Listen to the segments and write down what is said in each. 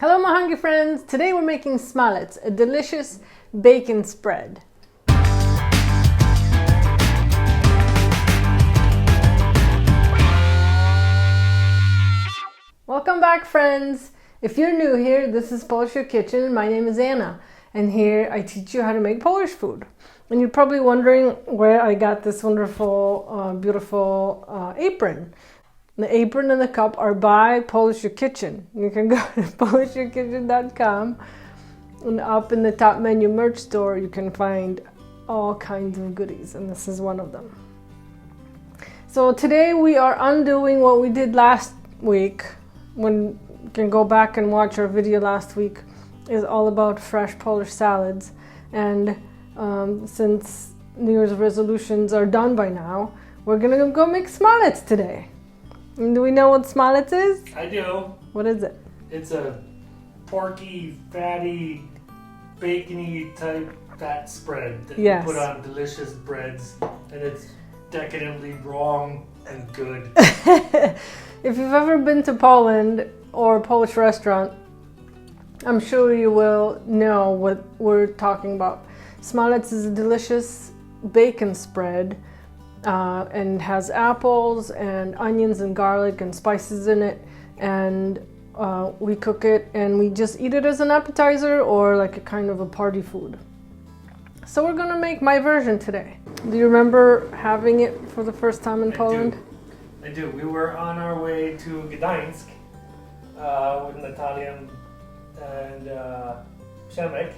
Hello my hungry friends! Today we're making smalec, a delicious bacon spread. Welcome back friends! If you're new here, this is Polish Your Kitchen. My name is Anna and here I teach you how to make Polish food. And you're probably wondering where I got this wonderful, beautiful apron. The apron and the cup are by Polish Your Kitchen. You can go to polishyourkitchen.com and up in the top menu merch store you can find all kinds of goodies, and this is one of them. So today we are undoing what we did last week. When you can go back and watch our video last week, is all about fresh Polish salads. And since New Year's resolutions are done by now, we're gonna go make smalec today. And do we know what smalec is? I do. What is it? It's a porky, fatty, bacony type fat spread that you put on delicious breads, and it's decadently wrong and good. If you've ever been to Poland or a Polish restaurant, I'm sure you will know what we're talking about. Smalec is a delicious bacon spread. And has apples and onions and garlic and spices in it, and we cook it and we just eat it as an appetizer or like a kind of a party food. So we're gonna make my version today. Do you remember having it for the first time in Poland? I do. We were on our way to Gdańsk with Natalia and Przemek.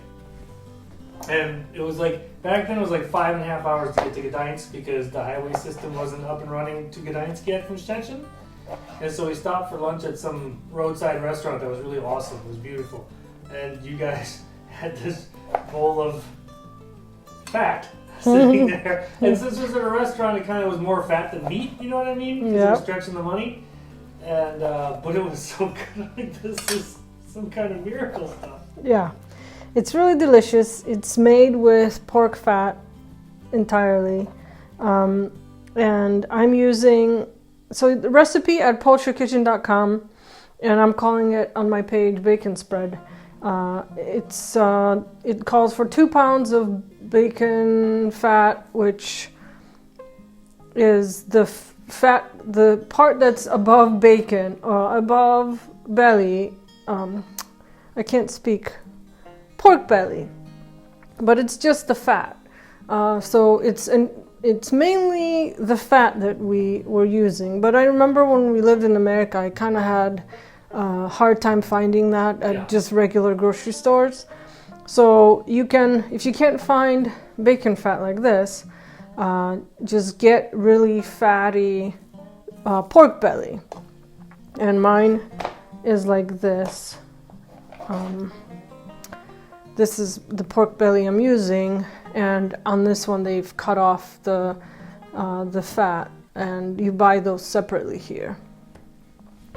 And it was like, back then it was like 5.5 hours to get to Gdańsk because the highway system wasn't up and running to Gdańsk yet from Szczecin. And so we stopped for lunch at some roadside restaurant that was really awesome. It was beautiful. And you guys had this bowl of fat sitting there. And since it was at a restaurant, it kind of was more fat than meat, you know what I mean? Because it was stretching the money. And, but it was so good. Like, this is some kind of miracle stuff. Yeah. It's really delicious. It's made with pork fat entirely. And I'm using, so the recipe at polishyourkitchen.com, and I'm calling it on my page bacon spread. It calls for 2 pounds of bacon fat, which is the fat, the part that's above bacon, above belly. I can't speak. Pork belly, but it's just the fat. So it's mainly the fat that we were using. But I remember when we lived in America, I kind of had a hard time finding that at just regular grocery stores. So you can, if you can't find bacon fat like this, just get really fatty pork belly. And mine is like this. This is the pork belly I'm using, and on this one they've cut off the fat, and you buy those separately here.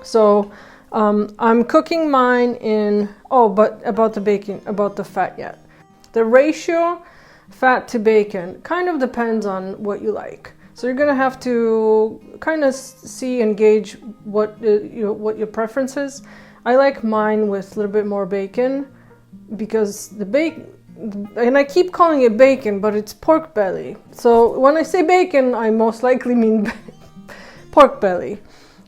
So I'm cooking mine in, but about the bacon, about the fat yet. The ratio fat to bacon kind of depends on what you like. So you're gonna have to kind of see and gauge what what your preference is. I like mine with a little bit more bacon, because the bacon, and I keep calling it bacon, but it's pork belly. So when I say bacon, I most likely mean pork belly.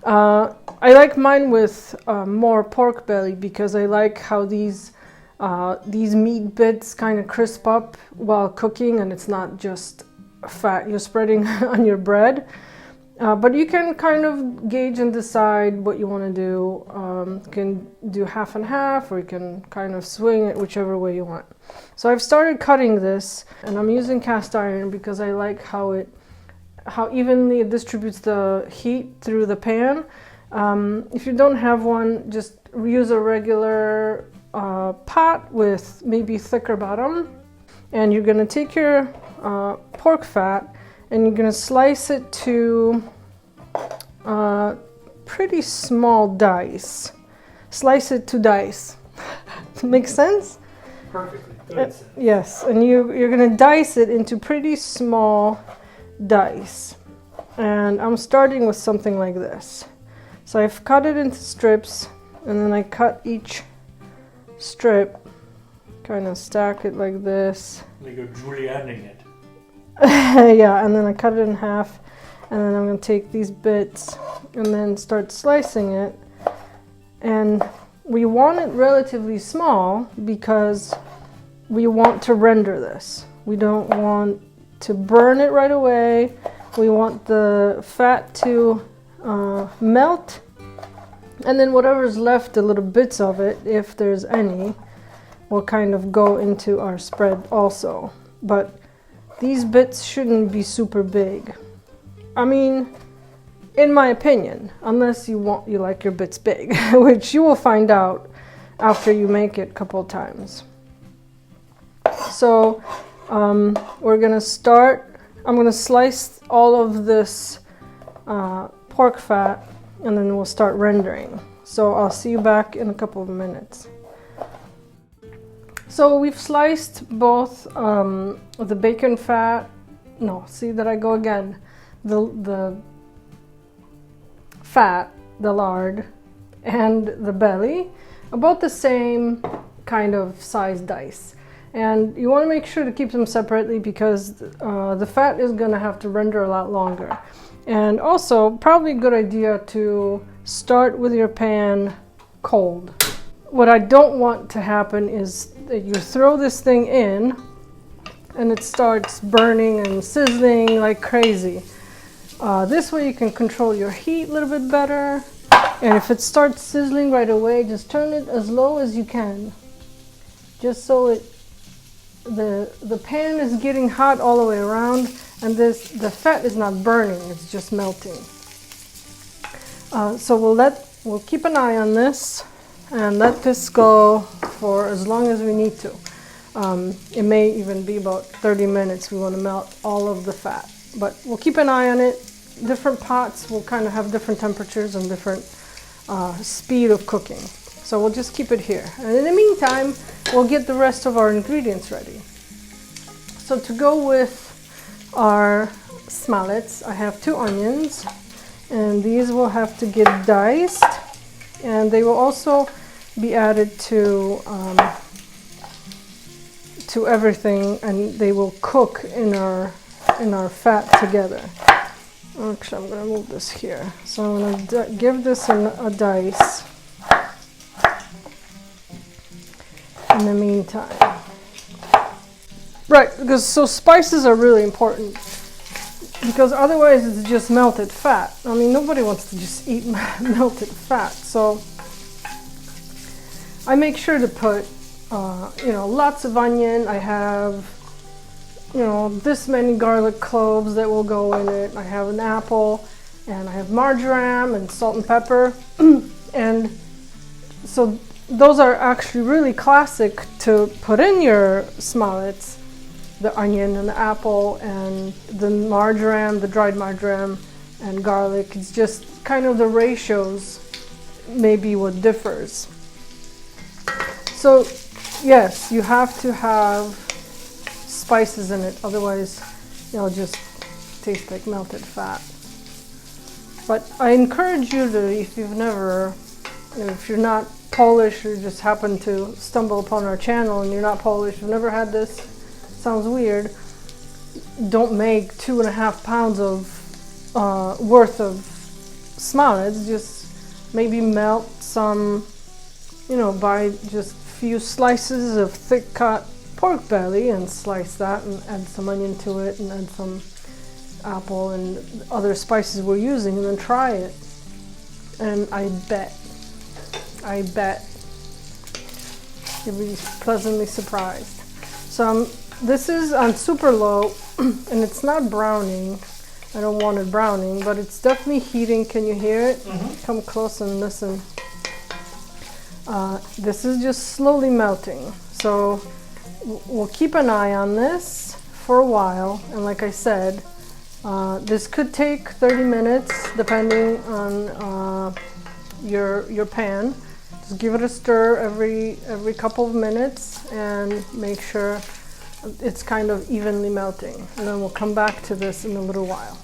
I like mine with more pork belly because I like how these meat bits kind of crisp up while cooking, and it's not just fat you're spreading on your bread. But you can kind of gauge and decide what you want to do. You can do half and half, or you can kind of swing it whichever way you want. So I've started cutting this, and I'm using cast iron because I like how evenly it distributes the heat through the pan. If you don't have one, just use a regular pot with maybe thicker bottom, and you're going to take your pork fat and you're going to slice it to pretty small dice. Slice it to dice. Makes sense? Perfectly. Good. Yes, and you're going to dice it into pretty small dice. And I'm starting with something like this. So I've cut it into strips, and then I cut each strip, kind of stack it like this. Like you're julienning it. Yeah, and then I cut it in half, and then I'm going to take these bits and then start slicing it. And we want it relatively small because we want to render this. We don't want to burn it right away. We want the fat to melt, and then whatever's left, the little bits of it, if there's any, will kind of go into our spread also. But these bits shouldn't be super big. I mean, in my opinion, unless you like your bits big, which you will find out after you make it a couple of times. So we're gonna start. I'm gonna slice all of this pork fat, and then we'll start rendering. So I'll see you back in a couple of minutes. So we've sliced both the bacon fat. No, see that I go again. The fat, the lard, and the belly, about the same kind of size dice. And you want to make sure to keep them separately because the fat is going to have to render a lot longer. And also, probably a good idea to start with your pan cold. What I don't want to happen is that you throw this thing in and it starts burning and sizzling like crazy. This way you can control your heat a little bit better. And if it starts sizzling right away, just turn it as low as you can. Just so the pan is getting hot all the way around, and the fat is not burning, it's just melting. So we'll keep an eye on this and let this go for as long as we need to. It may even be about 30 minutes. We want to melt all of the fat, but we'll keep an eye on it. Different pots will kind of have different temperatures and different speed of cooking. So we'll just keep it here. And in the meantime, we'll get the rest of our ingredients ready. So to go with our smalets, I have 2 onions, and these will have to get diced, and they will also be added to everything, and they will cook in our fat together. Actually, I'm going to move this here. So I'm going to give this a dice in the meantime. Right, because so spices are really important, because otherwise it's just melted fat. I mean, nobody wants to just eat melted fat. So I make sure to put, lots of onion. I have, this many garlic cloves that will go in it. I have an apple, and I have marjoram and salt and pepper. And so those are actually really classic to put in your smalets. The onion and the apple and the marjoram, the dried marjoram and garlic. It's just kind of the ratios maybe what differs. So yes, you have to have spices in it, otherwise it'll just taste like melted fat. But I encourage you to, if you're not Polish or just happen to stumble upon our channel and you're not Polish, you've never had this, sounds weird, don't make 2.5 pounds of worth of smalets. Just maybe melt some, buy just a few slices of thick cut pork belly and slice that and add some onion to it and add some apple and other spices we're using, and then try it. And I bet you'll be pleasantly surprised. So this is on super low, and it's not browning. I don't want it browning, but it's definitely heating. Can you hear it? Mm-hmm. Come close and listen. This is just slowly melting. So we'll keep an eye on this for a while. And like I said, this could take 30 minutes depending on your pan. Just give it a stir every couple of minutes and make sure it's kind of evenly melting, and then we'll come back to this in a little while.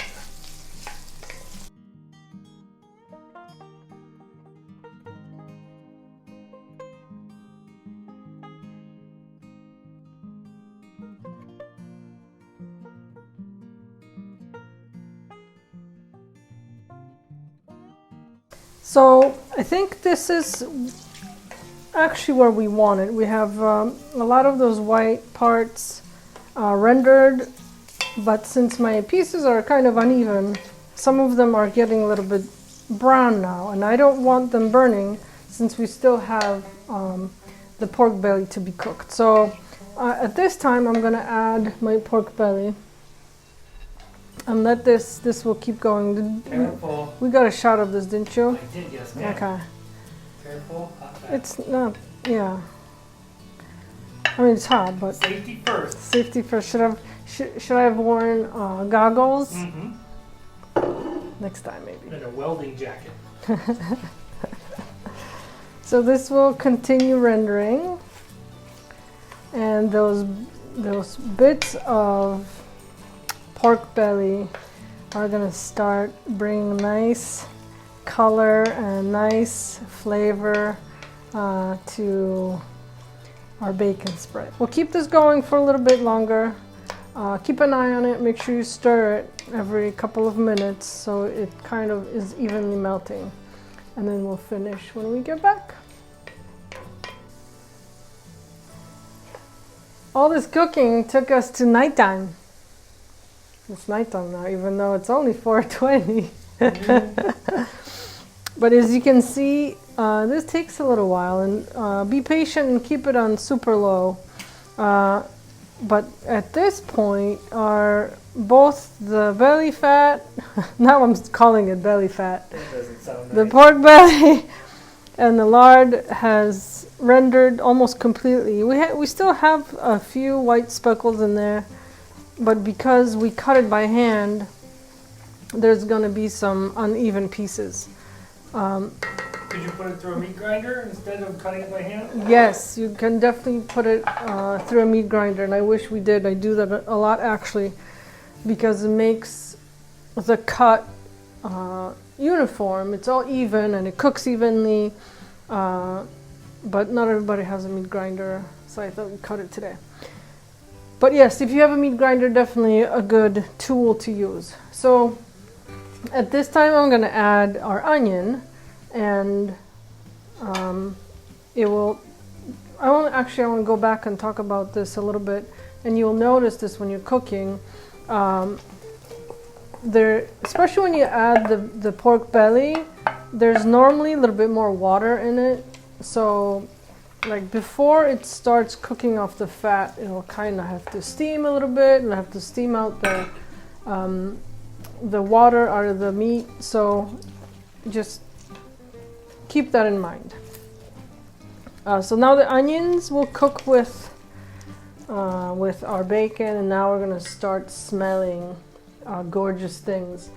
So I think this is actually where we want it. We have a lot of those white parts rendered, but since my pieces are kind of uneven, some of them are getting a little bit brown now, and I don't want them burning since we still have the pork belly to be cooked. So at this time I'm gonna add my pork belly and let this will keep going. Careful. We got a shot of this, didn't you? I did, yes ma'am. Okay. Careful. It's not, yeah. I mean, it's hot, but Safety first. safety first. Should I have worn goggles? Mm-hmm. Next time, maybe. And a welding jacket. So this will continue rendering, and those bits of pork belly are gonna start bringing nice color and nice flavor to our bacon spread. We'll keep this going for a little bit longer. Keep an eye on it. Make sure you stir it every couple of minutes so it kind of is evenly melting. And then we'll finish when we get back. All this cooking took us to nighttime. It's nighttime now, even though it's only 4:20. But as you can see, this takes a little while, and be patient and keep it on super low. But at this point, both the belly fat, now I'm calling it belly fat, That doesn't sound the nice. pork belly and the lard has rendered almost completely. We still have a few white speckles in there, but because we cut it by hand, there's going to be some uneven pieces. Could you put it through a meat grinder instead of cutting it by hand? Yes, you can definitely put it through a meat grinder, and I wish we did. I do that a lot actually, because it makes the cut uniform. It's all even and it cooks evenly, but not everybody has a meat grinder, so I thought we'd cut it today. But yes, if you have a meat grinder, definitely a good tool to use. So at this time I'm going to add our onion, and I want to go back and talk about this a little bit, and you'll notice this when you're cooking. Especially when you add the pork belly, there's normally a little bit more water in it. So like before it starts cooking off the fat, it'll kind of have to steam a little bit. It'll have to steam out the water out of the meat. So just keep that in mind. So now the onions will cook with our bacon, and now we're gonna start smelling gorgeous things.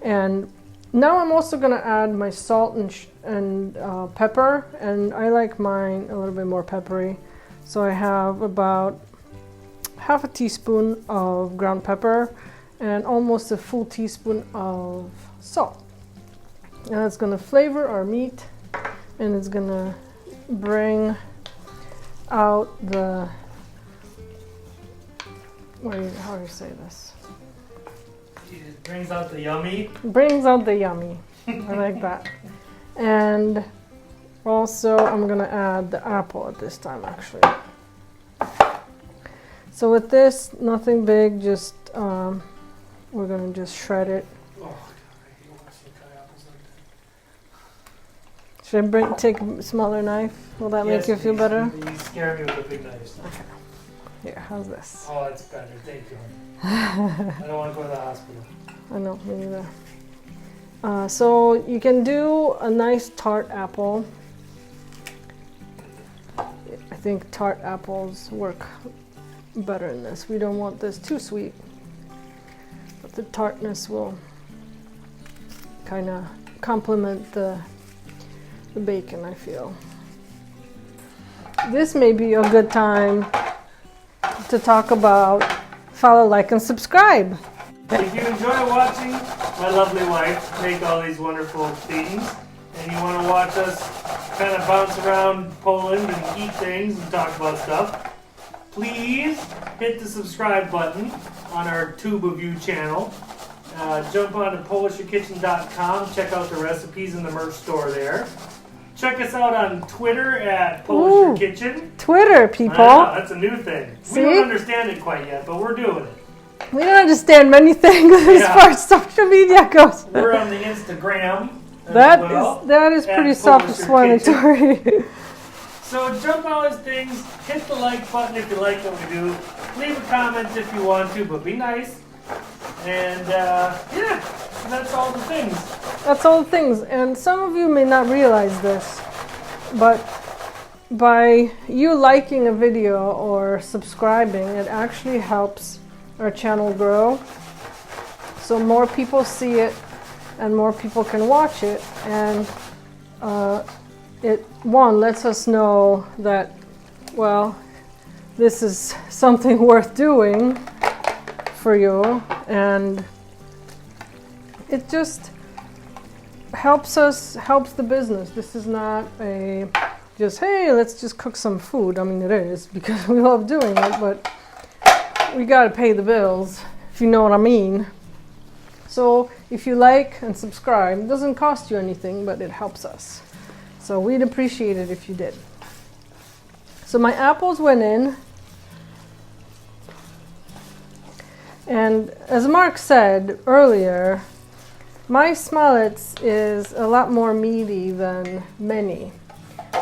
And now I'm also gonna add my salt and pepper, and I like mine a little bit more peppery. So I have about half a teaspoon of ground pepper and almost a full teaspoon of salt. And it's gonna flavor our meat, and it's gonna bring out the, how do you say this? It brings out the yummy. Brings out the yummy. I like that. And also I'm gonna add the apple at this time actually. So with this, nothing big, just we're gonna just shred it. Oh, God, I hate watching cut apples like that. Should I take a smaller knife? Will that make you feel please. better? You scare me with the big knives. Okay. Here, how's this? Oh, that's better. Thank you. I don't want to go to the hospital. I know, me neither. So you can do a nice tart apple. I think tart apples work better in this. We don't want this too sweet, but the tartness will kind of complement the bacon, I feel. This may be a good time to talk about follow, like, and subscribe. If you enjoy watching my lovely wife make all these wonderful things, and you want to watch us kind of bounce around Poland and eat things and talk about stuff, please hit the subscribe button on our Tube of You channel. jump on to PolishYourKitchen.com. Check out the recipes in the merch store there. Check us out on Twitter at Polish Your Kitchen. Twitter, people. That's a new thing. See? We don't understand it quite yet, but we're doing it. We don't understand many things as far as social media goes. We're on the Instagram. That is pretty self-explanatory. So jump on those things, hit the like button if you like what we do, leave a comment if you want to, but be nice. And yeah, that's all the things. That's all the things. And some of you may not realize this, but by you liking a video or subscribing, it actually helps our channel grow. So more people see it and more people can watch it, and it lets us know that, well, this is something worth doing for you, and it just helps the business. This is not a just, hey, let's just cook some food. I mean, it is, because we love doing it, but we gotta pay the bills, if you know what I mean. So if you like and subscribe, it doesn't cost you anything, but it helps us. So we'd appreciate it if you did. So my apples went in. And as Mark said earlier, my smalets is a lot more meaty than many.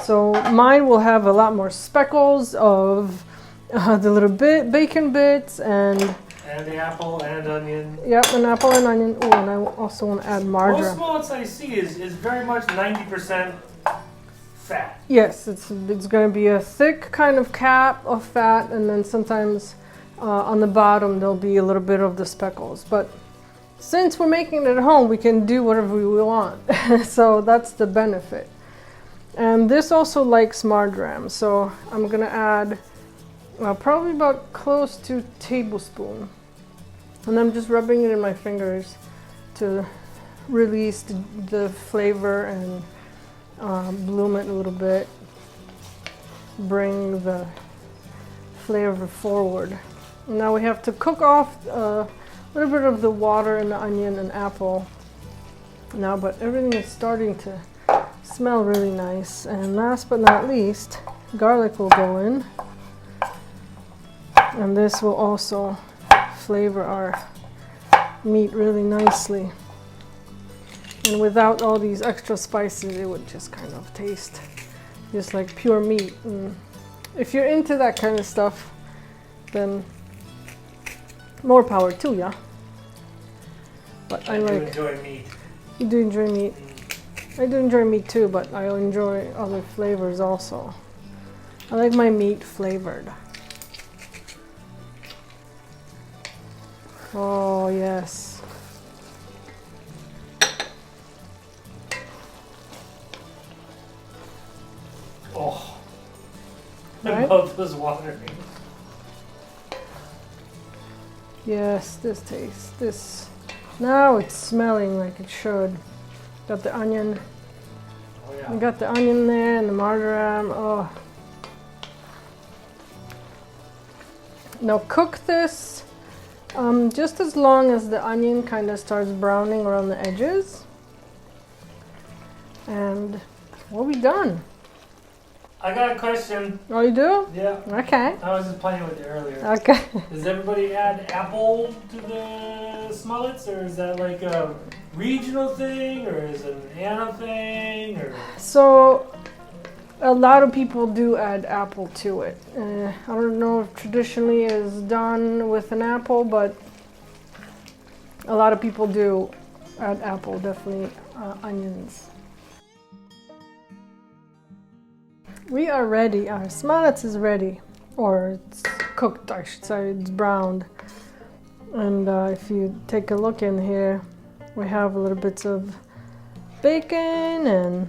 So mine will have a lot more speckles of the little bacon bits and the apple and onion. Yep, an apple and onion. Oh, and I also want to add margarine. Most smalets I see is very much 90% fat. Yes, it's going to be a thick kind of cap of fat, and then sometimes on the bottom there'll be a little bit of the speckles. But since we're making it at home, we can do whatever we want. So that's the benefit. And this also likes marjoram, so I'm going to add probably about close to a tablespoon. And I'm just rubbing it in my fingers to release the flavor and bloom it a little bit. Bring the flavor forward. And now we have to cook off a little bit of the water in the onion and apple now, but everything is starting to smell really nice. And last but not least, garlic will go in. And this will also flavor our meat really nicely. And without all these extra spices, it would just kind of taste just like pure meat. And if you're into that kind of stuff, then more power to ya. But I like. Do enjoy meat. You do enjoy meat. I do enjoy meat too, but I enjoy other flavors also. I like my meat flavored. Oh, yes. Oh, my right? mouth was watering. Yes, this. Now it's smelling like it should. Got the onion. Oh, yeah. I got the onion there and the marjoram. Oh. Now cook this just as long as the onion kind of starts browning around the edges. And we'll be done. I got a question. Oh, you do? Yeah. Okay. I was just playing with it earlier. Okay. Does everybody add apple to the smalets, or is that like a regional thing, or is it an Anna thing, or? So, a lot of people do add apple to it. I don't know if traditionally is done with an apple, but a lot of people do add apple, definitely onions. We are ready. Our smalets is ready, or it's cooked, I should say. It's browned. And if you take a look in here, we have a little bits of bacon and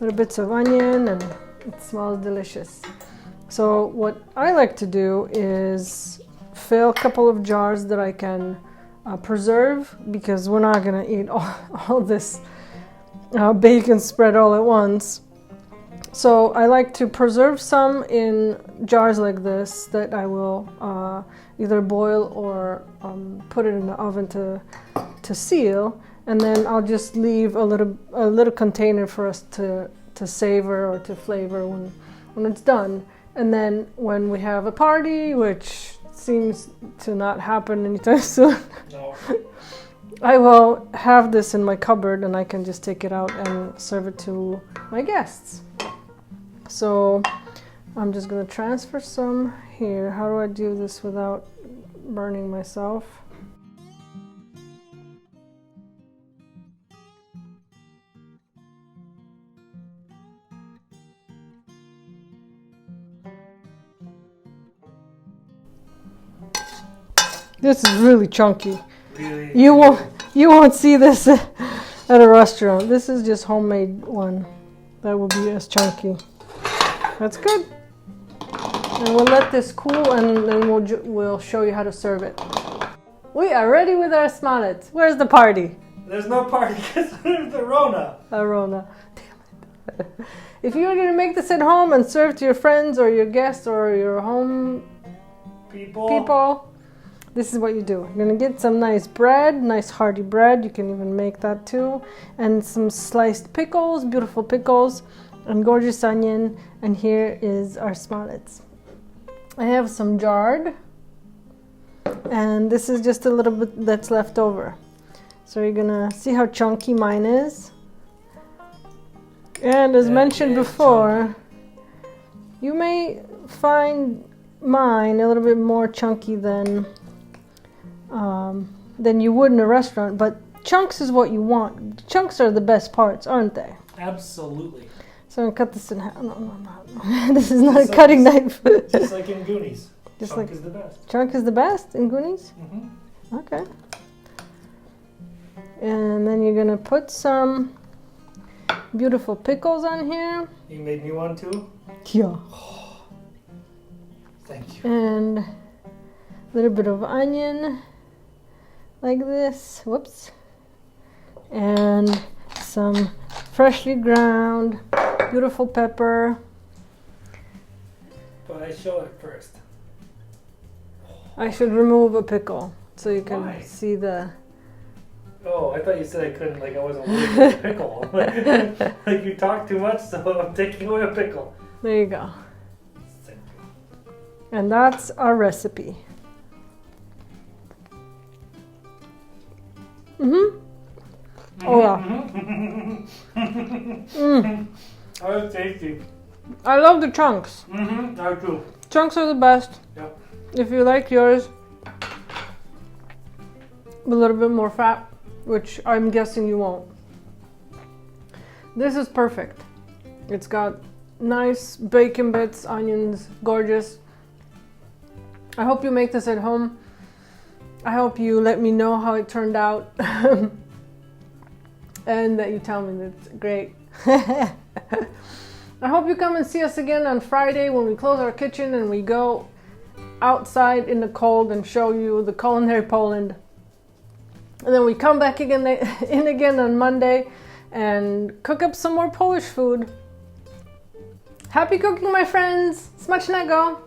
little bits of onion, and it smells delicious. So what I like to do is fill a couple of jars that I can preserve, because we're not gonna eat all this bacon spread all at once. So I like to preserve some in jars like this that I will either boil or put it in the oven to seal, and then I'll just leave a little container for us to savor or to flavor when it's done. And then when we have a party, which seems to not happen anytime soon, No. I will have this in my cupboard and I can just take it out and serve it to my guests. So I'm just gonna transfer some here. How do I do this without burning myself? This is really chunky. Really? You won't see this at a restaurant. This is just homemade one. That will be as chunky. That's good. And we'll let this cool, and then we'll show you how to serve it. We are ready with our smalec. Where's the party? There's no party because there's the Rona. Arona. Damn it. If you're gonna make this at home and serve to your friends or your guests or your home people, this is what you do. You're gonna get some nice bread, nice hearty bread. You can even make that too. And some sliced pickles, beautiful pickles, and gorgeous onion. And here is our smalec. I have some jarred, and this is just a little bit that's left over. So you're gonna see how chunky mine is. And as mentioned before, you may find mine a little bit more chunky than you would in a restaurant, but chunks is what you want. Chunks are the best parts, aren't they? Absolutely. So I'm gonna cut this in half. No. This is not a cutting knife. Just like in Goonies. Just Chunk like is the best. Chunk is the best in Goonies? Mm-hmm. Okay. And then you're gonna put some beautiful pickles on here. You made me one too? Yeah. Thank you. And a little bit of onion, like this. Whoops. And some freshly ground, beautiful pepper. But I show it first. I should remove a pickle so you can Why? see the... Oh, I thought you said I couldn't, like I wasn't willing to eat a pickle. Like you talk too much, so I'm taking away a pickle. There you go. And that's our recipe. Mm-hmm. Oh yeah. Oh, it's tasty. I love the chunks. Mm-hmm. I do. Chunks are the best. Yep. If you like yours with a little bit more fat, which I'm guessing you won't. This is perfect. It's got nice bacon bits, onions, gorgeous. I hope you make this at home. I hope you let me know how it turned out and that you tell me that it's great. I hope you come and see us again on Friday when we close our kitchen and we go outside in the cold and show you the culinary Poland. And then we come back again on Monday and cook up some more Polish food. Happy cooking, my friends! Smacznego!